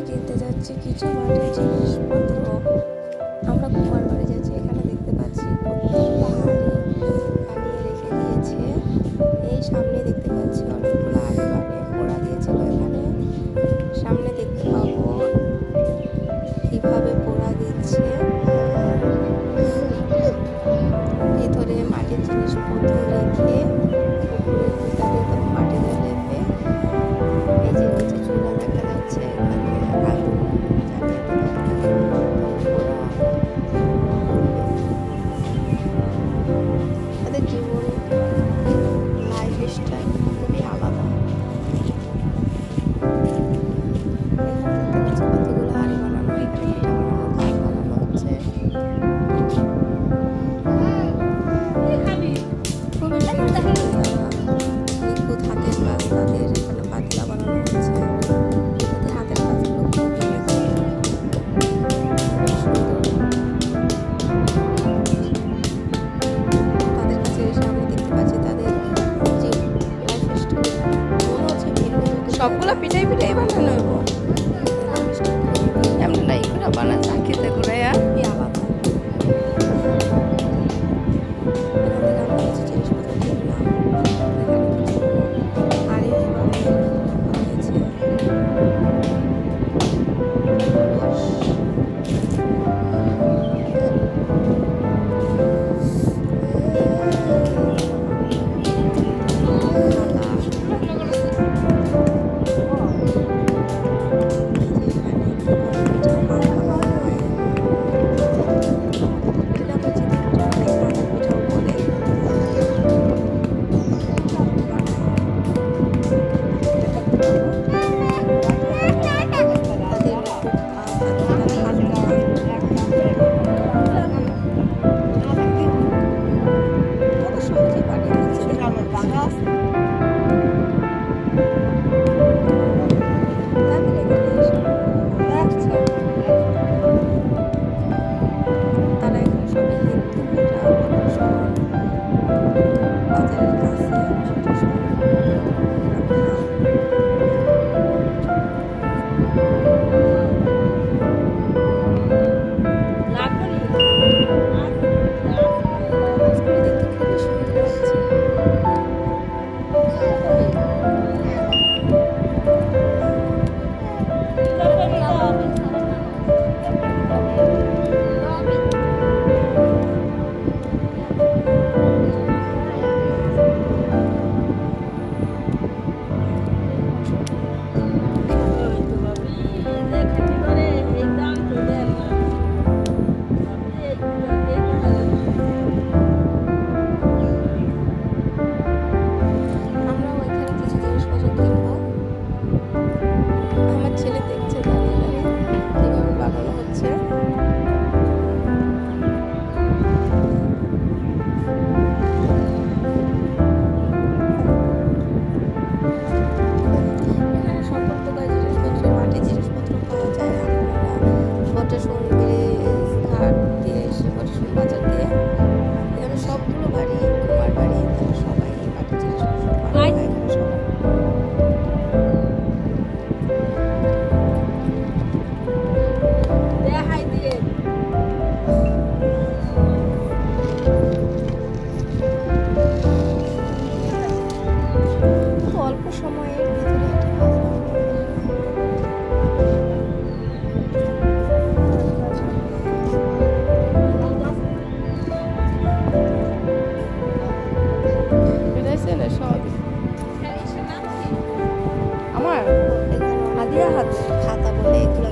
কিনতে যাচ্ছি কিছু মাটির জিনিসপত্র। আমরা কুমার বাড়ি যাচ্ছি। এখানে দেখতে পাচ্ছি বানিয়ে রেখে দিয়েছে। এই সামনে দেখতে পাচ্ছি অনেকগুলো আড়ি বানিয়ে পোড়া দিয়েছিল। এখানে সামনে দেখতে পাবো কিভাবে পোড়া দিচ্ছে। ভেতরে মাটির জিনিসপত্র রেখে উপরে কুটা দিয়ে তখন মাটিতে লেপে এই যে নিচে চুলা দেখা যাচ্ছে। এখানে আগুন তাদের জীবন লাইফ স্টাইল খুবই আলাদা। কতগুলো হাড়ি বানানো, এখানে পিঠা বানানো, কাঠ বানানো হচ্ছে। খুবই সুন্দর নিখুঁত হাতের কাজ। তাদের এখানে পাতিলা বানানো হচ্ছে। তাদের হাতের কাজগুলো খুবই নিখুঁত। তাদের কাছে এসে আমি দেখতে পাচ্ছি তাদের যে লাইফ স্টাইল মনে হচ্ছে ভিন্ন। সবগুলো পিঠাই বানানো হইব। এমন নাই করে বানা চা খেতে করে আলাদা। আমার হাদিয়া হাত খাতা বলে এগুলো